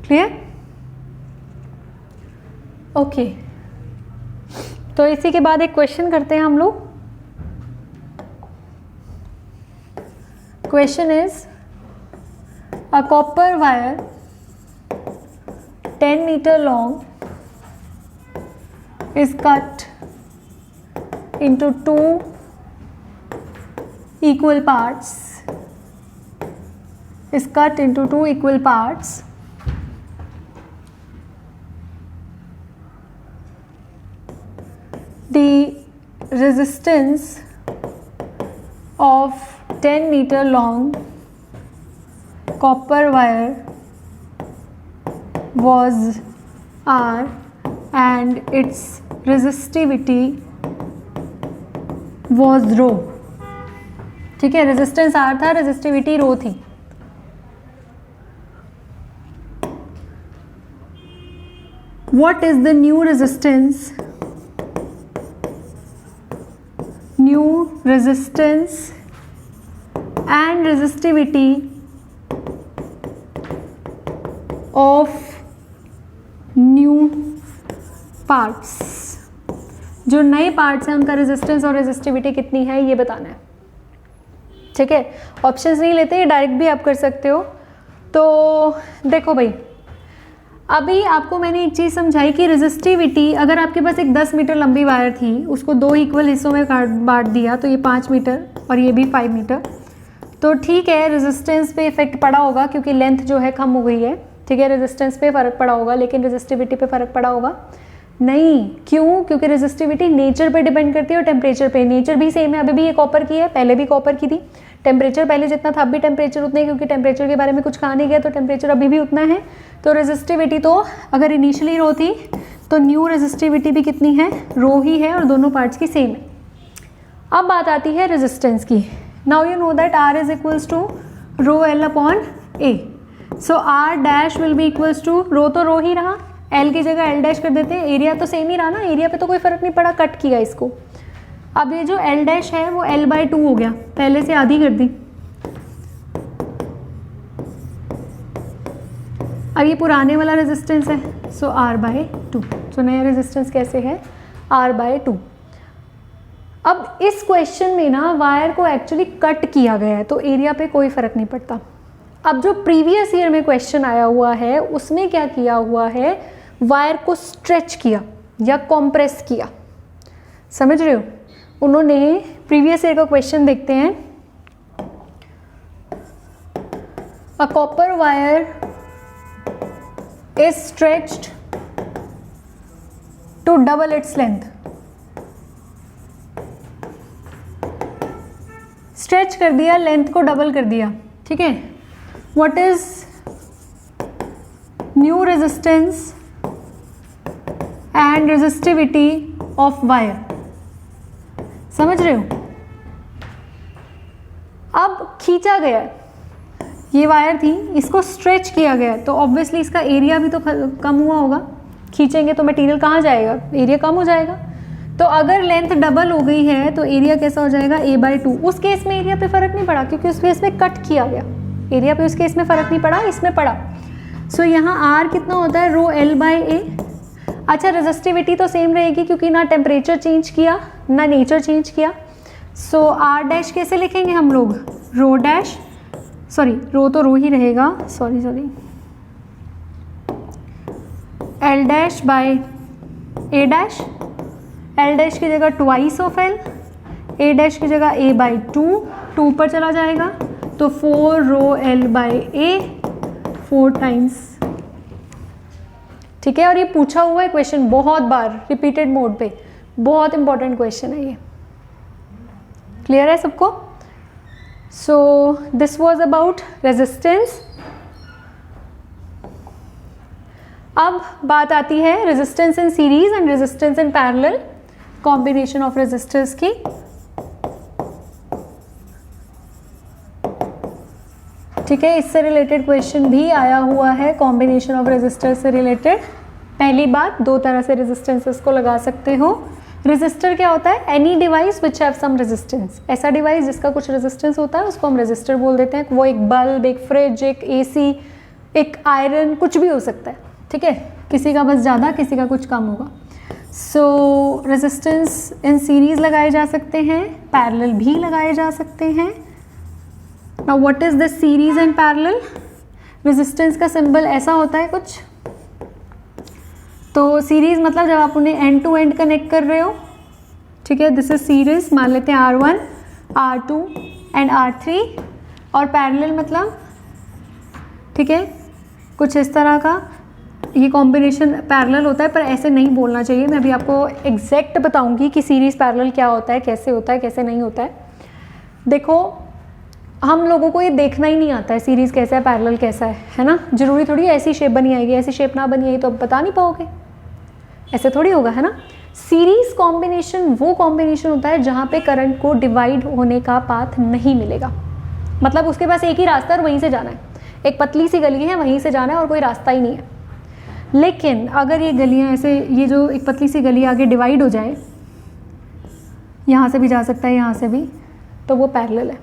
Clear? Okay, तो इसी के बाद एक क्वेश्चन करते हैं हम लोग। Question is, a copper wire 10 meter long is cut into 2 equal parts. Is cut into 2 equal parts. The resistance of 10 meter long copper wire was R and its resistivity was rho. ठीक है, resistance R था, resistivity rho थी। What is the new resistance? New resistance and resistivity of new parts। जो नए parts हैं उनका resistance और resistivity कितनी है ये बताना है। ठीक है, ऑप्शंस नहीं लेते, ये डायरेक्ट भी आप कर सकते हो। तो देखो भाई, अभी आपको मैंने एक चीज़ समझाई कि रेजिस्टिविटी, अगर आपके पास एक 10 मीटर लंबी वायर थी, उसको 2 इक्वल हिस्सों में बांट दिया, तो ये 5 मीटर और ये भी 5 मीटर, तो ठीक है रेजिस्टेंस पे इफेक्ट पड़ा होगा क्योंकि लेंथ जो है कम हो गई है। ठीक है, रेजिस्टेंस पे फ़र्क पड़ा होगा, लेकिन रेजिस्टिविटी पे फ़र्क पड़ा होगा नहीं। क्यों? क्योंकि रेजिस्टिविटी नेचर पे डिपेंड करती है और टेम्परेचर पे। नेचर भी सेम है, अभी भी ये कॉपर की है, पहले भी कॉपर की थी। टेम्परेचर पहले जितना था अब भी टेम्परेचर उतना ही, क्योंकि टेम्परेचर के बारे में कुछ कहा नहीं गया, तो टेम्परेचर अभी भी उतना है। तो रेजिस्टिविटी तो अगर इनिशियली रो थी तो न्यू रेजिस्टिविटी भी कितनी है? रो ही है, और दोनों पार्ट्स की सेम है। अब बात आती है रेजिस्टेंस की। Now you know that R is equals to rho L upon A। So R dash will be equals to, rho तो रो ही रहा, L की जगह L डैश कर देते हैं, एरिया तो सेम ही रहा ना, एरिया पे तो कोई फर्क नहीं पड़ा, कट किया इसको। अब ये जो L डैश है वो L/2 हो गया, पहले से आधी कर दी। अब ये पुराने वाला रेजिस्टेंस है, सो R/2। सो नया रेजिस्टेंस कैसे है? R/2। अब इस क्वेश्चन में ना वायर को एक्चुअली कट किया गया है, तो एरिया पे कोई फर्क नहीं पड़ता। अब जो प्रीवियस ईयर में क्वेश्चन आया हुआ है उसमें क्या किया हुआ है? वायर को स्ट्रेच किया या कॉम्प्रेस किया, समझ रहे हो? उन्होंने प्रीवियस ईयर का क्वेश्चन देखते हैं। A copper wire is stretched to double its length. Stretch कर दिया, लेंथ को डबल कर दिया। ठीक है, what is new resistance and resistivity of wire? समझ रहे हो? खींचा गया है, ये वायर थी, इसको स्ट्रेच किया गया, तो ऑब्वियसली इसका एरिया भी तो कम हुआ होगा, खींचेंगे तो मटेरियल कहाँ जाएगा, एरिया कम हो जाएगा। तो अगर लेंथ डबल हो गई है तो एरिया कैसा हो जाएगा, a/2। उस केस में एरिया पे फ़र्क नहीं पड़ा क्योंकि उस केस में कट किया गया, एरिया पे उस केस में फ़र्क नहीं पड़ा, इसमें पड़ा। सो यहाँ r कितना होता है, ρl/a। अच्छा, रेजिस्टिविटी तो सेम रहेगी क्योंकि ना टेम्परेचर चेंज किया ना नेचर चेंज किया। सो r डैश कैसे लिखेंगे हम लोग, रो डैश, सॉरी रो तो रो ही रहेगा, sorry l dash by a dash, l dash की जगह twice of l, a dash की जगह a/2, 2 ऊपर चला जाएगा तो 4 ρl/a, 4 टाइम्स। ठीक है, और ये पूछा हुआ है क्वेश्चन बहुत बार रिपीटेड मोड पे, बहुत इंपॉर्टेंट क्वेश्चन है ये। क्लियर है सबको? So this was about resistance. अब बात आती है resistance in series and resistance in parallel, combination of resistors की। ठीक है, इससे रिलेटेड क्वेश्चन भी आया हुआ है, कॉम्बिनेशन ऑफ रेजिस्टर से रिलेटेड। पहली बात, दो तरह से रेजिस्टेंसेस को लगा सकते हो। रेजिस्टर क्या होता है, any device which have some resistance, ऐसा डिवाइस जिसका कुछ रेजिस्टेंस होता है उसको हम रेजिस्टर बोल देते हैं। वो एक बल्ब, एक फ्रिज, एक एसी, एक आयरन, कुछ भी हो सकता है। ठीक है, किसी का बस ज़्यादा, किसी का कुछ कम होगा। सो रेजिस्टेंस इन सीरीज लगाए जा सकते हैं, पैरेलल भी लगाए जा सकते हैं। Now what is this series and parallel? Resistance का सिंबल ऐसा होता है कुछ, तो सीरीज मतलब जब आप उन्हें एंड टू एंड कनेक्ट कर रहे हो। ठीक है, दिस इज सीरीज, मान लेते हैं R1, R2 एंड R3, और पैरेलल मतलब, ठीक है, कुछ इस तरह का ये कॉम्बिनेशन पैरेलल होता है, पर ऐसे नहीं बोलना चाहिए। मैं अभी आपको एग्जैक्ट बताऊंगी कि सीरीज पैरेलल क्या होता है, कैसे नहीं होता है। देखो, हम लोगों को ये देखना ही नहीं आता है सीरीज़ कैसा है, पैरेलल कैसा है ना। जरूरी थोड़ी ऐसी शेप बनी आएगी, ऐसी शेप ना बनी आई तो अब बता नहीं पाओगे, ऐसे थोड़ी होगा, है ना। सीरीज कॉम्बिनेशन वो कॉम्बिनेशन होता है जहाँ पे करंट को डिवाइड होने का पाथ नहीं मिलेगा, मतलब उसके पास एक ही रास्ता और वहीं से जाना है, एक पतली सी गली है वहीं से जाना है और कोई रास्ता ही नहीं है। लेकिन अगर ये गलियाँ ऐसे, ये जो एक पतली सी गली आगे डिवाइड हो जाए, यहाँ से भी जा सकता है यहाँ से भी, तो वो पैरेलल है।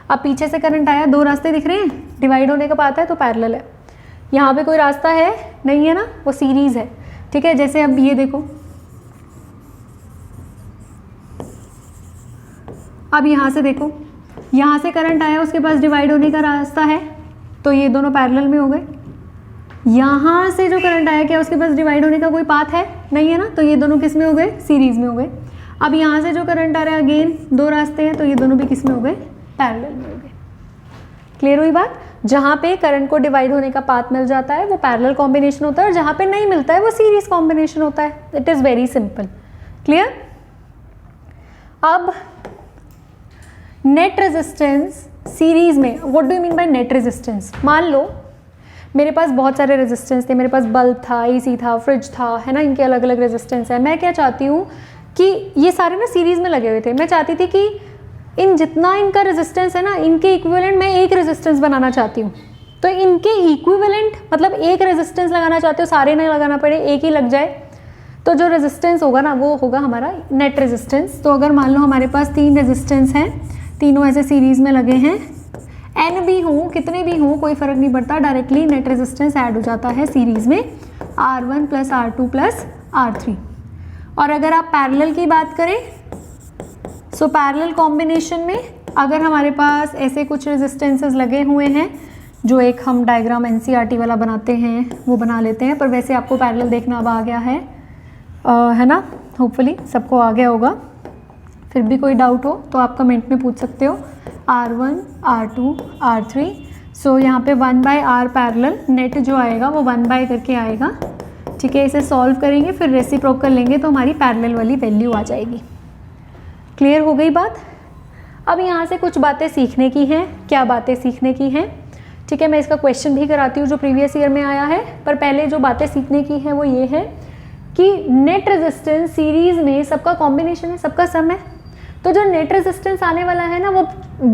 अब पीछे से करंट आया, दो रास्ते दिख रहे हैं, डिवाइड होने का पाथ है तो पैरेलल है। यहाँ पे कोई रास्ता है नहीं है ना, वो सीरीज है। ठीक है, जैसे अब ये देखो, अब यहाँ से देखो, यहाँ से करंट आया, उसके पास डिवाइड होने का रास्ता है, तो ये दोनों पैरेलल में हो गए। यहाँ से जो करंट आया, क्या उसके पास डिवाइड होने का कोई पाथ है नहीं है ना, तो ये दोनों किस में हो गए, सीरीज में हो गए। अब यहाँ से जो करंट आ रहा है, अगेन दो रास्ते हैं, तो ये दोनों भी किस में हो गए, पैरेलल में हो गए। क्लियर हुई बात? जहाँ पे करंट को डिवाइड होने का पाथ मिल जाता है वो पैरेलल कॉम्बिनेशन होता है, और जहाँ पे नहीं मिलता है वो सीरीज कॉम्बिनेशन होता है। It is very simple. Clear? अब नेट रेजिस्टेंस सीरीज में, what do you mean by net resistance? मान लो मेरे पास बहुत सारे रेजिस्टेंस थे, मेरे पास बल्ब था, एसी था, फ्रिज था, है ना, इनके अलग अलग रेजिस्टेंस है। मैं क्या चाहती हूँ कि ये सारे ना सीरीज में लगे हुए थे, मैं चाहती थी कि इन जितना इनका रेजिस्टेंस है ना, इनके इक्विवेलेंट मैं एक रेजिस्टेंस बनाना चाहती हूँ। तो इनके इक्विवेलेंट मतलब एक रेजिस्टेंस लगाना चाहते हो, सारे नहीं लगाना पड़े, एक ही लग जाए, तो जो रेजिस्टेंस होगा ना वो होगा हमारा नेट रेजिस्टेंस। तो अगर मान लो हमारे पास 3 रेजिस्टेंस हैं, तीनों ऐसे सीरीज में लगे हैं, एन भी हों, कितने भी हों, कोई फ़र्क नहीं पड़ता, डायरेक्टली नेट रेजिस्टेंस ऐड हो जाता है सीरीज में, R1 + R2 + R3। और अगर आप पैरेलल की बात करें, सो पैरेलल कॉम्बिनेशन में अगर हमारे पास ऐसे कुछ रेजिस्टेंसेस लगे हुए हैं, जो एक हम डायग्राम NCERT वाला बनाते हैं वो बना लेते हैं, पर वैसे आपको पैरेलल देखना अब आ गया है ना, होपफुली सबको आ गया होगा। फिर भी कोई डाउट हो तो आप कमेंट में पूछ सकते हो। R1, R2, R3, सो यहाँ पे 1/r पैरेलल, नेट जो आएगा वो 1/ करके आएगा। ठीक है, इसे सॉल्व करेंगे, फिर रेसिप्रोकल लेंगे तो हमारी पैरेलल वाली वैल्यू आ जाएगी। क्लियर हो गई बात? अब यहाँ से कुछ बातें सीखने की हैं। क्या बातें सीखने की हैं? ठीक है, मैं इसका क्वेश्चन भी कराती हूँ जो प्रीवियस ईयर में आया है, पर पहले जो बातें सीखने की है वो ये है कि नेट रेजिस्टेंस सीरीज में सबका कॉम्बिनेशन है, सबका सम है। तो जो नेट रेजिस्टेंस आने वाला है ना, वो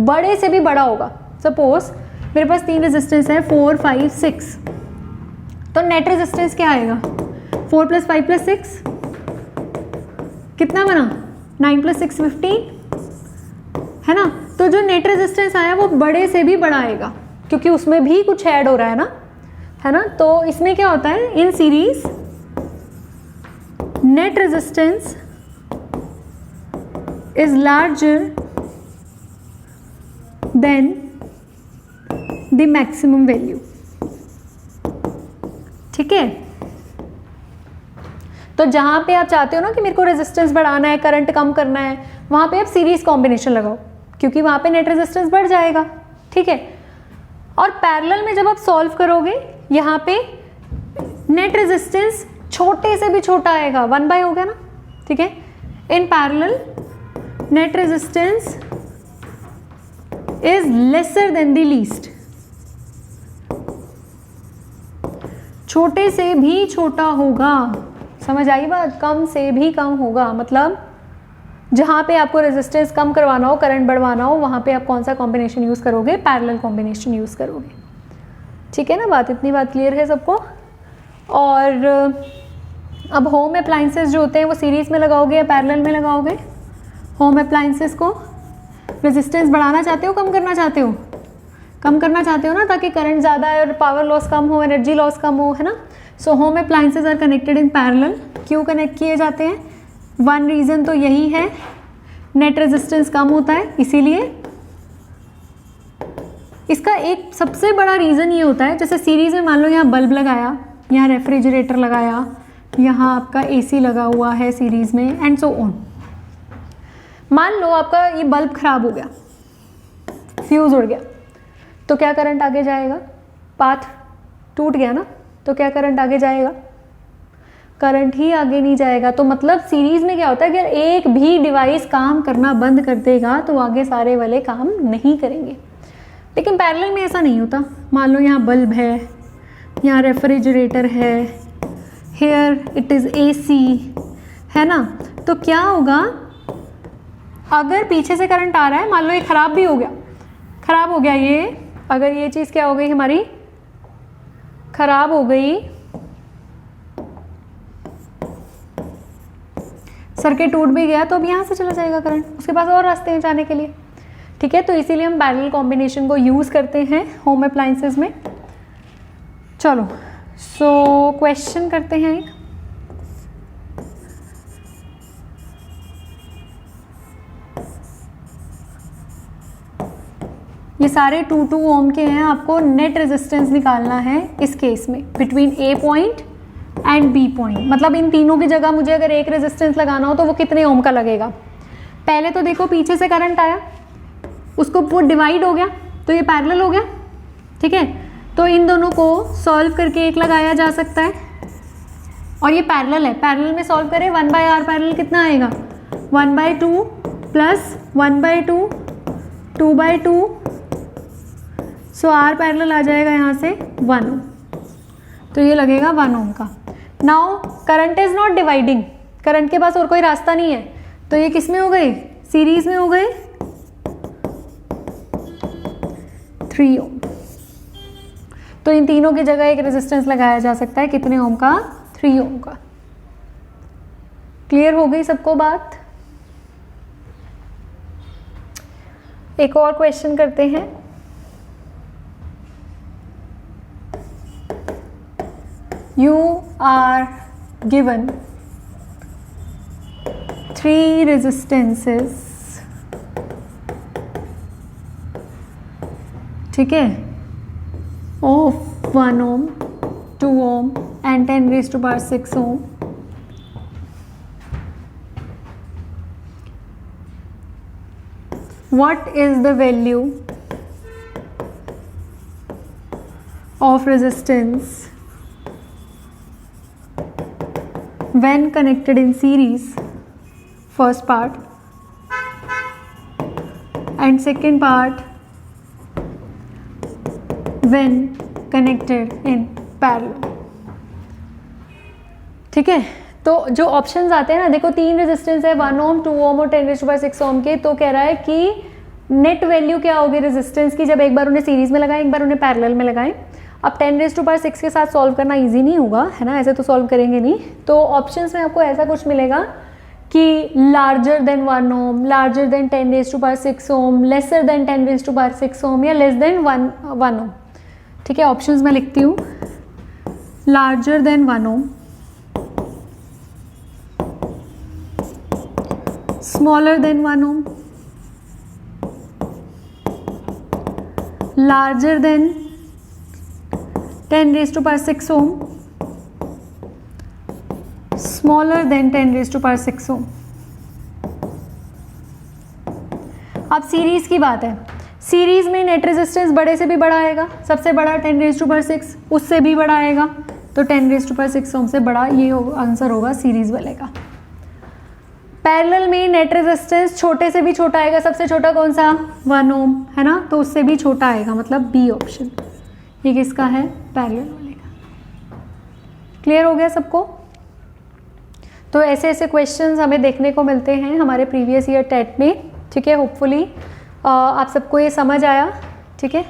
बड़े से भी बड़ा होगा, सपोज मेरे पास 3 रेजिस्टेंस है 4, 5, 6, तो नेट रेजिस्टेंस क्या आएगा 4 + 5 + 6 कितना बना 9 + 6 15 है ना। तो जो नेट रेजिस्टेंस आया वो बड़े से भी बड़ा आएगा क्योंकि उसमें भी कुछ ऐड हो रहा है ना। तो इसमें क्या होता है in series net resistance is larger than the maximum value. ठीक है, तो जहां पे आप चाहते हो ना कि मेरे को रेजिस्टेंस बढ़ाना है, करंट कम करना है, वहां पे आप सीरीज कॉम्बिनेशन लगाओ क्योंकि वहां पे नेट रेजिस्टेंस बढ़ जाएगा। ठीक है, और पैरेलल में जब आप सॉल्व करोगे यहाँ पे नेट रेजिस्टेंस छोटे से भी छोटा आएगा 1/, हो गया ना। ठीक है, in parallel net resistance is lesser than the least, छोटे से भी छोटा होगा। समझ आई बात, कम से भी कम होगा, मतलब जहाँ पे आपको रेजिस्टेंस कम करवाना हो, करंट बढ़वाना हो, वहाँ पे आप कौन सा कॉम्बिनेशन यूज़ करोगे, पैरेलल कॉम्बिनेशन यूज़ करोगे। ठीक है ना बात, इतनी बात क्लियर है सबको। और अब होम अप्लाइंसेस जो होते हैं वो सीरीज़ में लगाओगे या पैरेलल में लगाओगे। होम अप्लाइंसेस को रेजिस्टेंस बढ़ाना चाहते हो, कम करना चाहते हो, कम करना चाहते हो ना, ताकि करंट ज़्यादा है और पावर लॉस कम हो, एनर्जी लॉस कम हो, है ना। So home appliances are connected in parallel. क्यों कनेक्ट किए जाते हैं, वन रीज़न तो यही है, नेट रेजिस्टेंस कम होता है इसीलिए। इसका एक सबसे बड़ा रीज़न ये होता है, जैसे सीरीज़ में मान लो यहाँ बल्ब लगाया, यहाँ रेफ्रिजरेटर लगाया, यहाँ आपका एसी लगा हुआ है सीरीज़ में, एंड सो ऑन। मान लो आपका ये बल्ब खराब हो गया, फ्यूज़ उड़ गया, तो क्या करंट आगे जाएगा, पाथ टूट गया ना, तो क्या करंट आगे जाएगा, करंट ही आगे नहीं जाएगा। तो मतलब सीरीज़ में क्या होता है कि अगर एक भी डिवाइस काम करना बंद कर देगा तो आगे सारे वाले काम नहीं करेंगे। लेकिन पैरेलल में ऐसा नहीं होता। मान लो यहाँ बल्ब है, यहाँ रेफ्रिजरेटर है, हेयर इट इज़ एसी, है ना। तो क्या होगा, अगर पीछे से करंट आ रहा है, मान लो ये ख़राब भी हो गया, ख़राब हो गया ये, अगर ये चीज़ क्या हो गई हमारी, ख़राब हो गई, सर्किट टूट भी गया, तो अब यहाँ से चला जाएगा करंट, उसके पास और रास्ते हैं जाने के लिए। ठीक है, तो इसीलिए हम पैरेलल कॉम्बिनेशन को यूज़ करते हैं होम अप्लाइंसेस में। चलो सो क्वेश्चन करते हैं एक। ये सारे 2 ओम के हैं, आपको नेट रेजिस्टेंस निकालना है इस केस में between A point and B point. मतलब इन तीनों की जगह मुझे अगर एक रेजिस्टेंस लगाना हो तो वो कितने ओम का लगेगा। पहले तो देखो पीछे से करंट आया, उसको वो डिवाइड हो गया, तो ये पैरेलल हो गया। ठीक है, तो इन दोनों को सॉल्व करके एक लगाया जा सकता है, और ये पैरेलल है, पैरेलल में सॉल्व करें 1/r पैरेलल कितना आएगा, 1/2 प्लस 1/2 2/2, सो r पैरेलल आ जाएगा यहाँ से 1 ओम, तो ये लगेगा 1 ओम का। Now current is not dividing, current के पास और कोई रास्ता नहीं है, तो ये किस में हो गए, सीरीज में हो गए 3 ओम। तो इन तीनों की जगह एक रेजिस्टेंस लगाया जा सकता है, कितने ओम का, 3 ओम का। क्लियर हो गई सबको बात। एक और क्वेश्चन करते हैं। You are given 3 resistances, ठीक है, of 1 ohm, 2 ohm and 10⁻6 ohm. What is the value of resistance when connected in series, first part, and second part when connected in parallel। ठीक है, तो जो ऑप्शंस आते हैं ना, देखो 3 रेजिस्टेंस है, 1 ओम, 2 ओम और 10⁻6 ओम के, तो कह रहा है कि नेट वैल्यू क्या होगी रेजिस्टेंस की, जब एक बार उन्हें सीरीज में लगाएं एक बार उन्हें पैरेलल में लगाएं। अब 10⁻6 के साथ सॉल्व करना इजी नहीं होगा, है ना, ऐसे तो सॉल्व करेंगे नहीं। तो ऑप्शंस में आपको ऐसा कुछ मिलेगा कि लार्जर देन 1 ओम, लार्जर देन 10⁻6 ओम, लेसर देन 10⁻6 ओम या लेस देन 1 ओम। ठीक है, ऑप्शंस में लिखती हूँ, लार्जर देन 1 ओम, स्मॉलर देन 1 ओम, larger than 10⁻6 ohm, smaller than 10⁻6 ohm। अब सीरीज की बात है, सीरीज में नेट रेजिस्टेंस बड़े से भी बड़ा आएगा, सबसे बड़ा 10⁻6, उससे भी बड़ा आएगा, तो 10⁻6 ओम से बड़ा ये आंसर होगा सीरीज वाले का। पैरेलल में नेट रेजिस्टेंस छोटे से भी छोटा आएगा, सबसे छोटा कौन सा 1 ओम, है ना, तो उससे भी छोटा आएगा, मतलब बी ऑप्शन। ये किसका है, पैरेलल वाले का। क्लियर हो गया सबको? तो ऐसे ऐसे क्वेश्चंस हमें देखने को मिलते हैं हमारे प्रीवियस ईयर टेट में। ठीक है, होपफुली आप सबको ये समझ आया। ठीक है।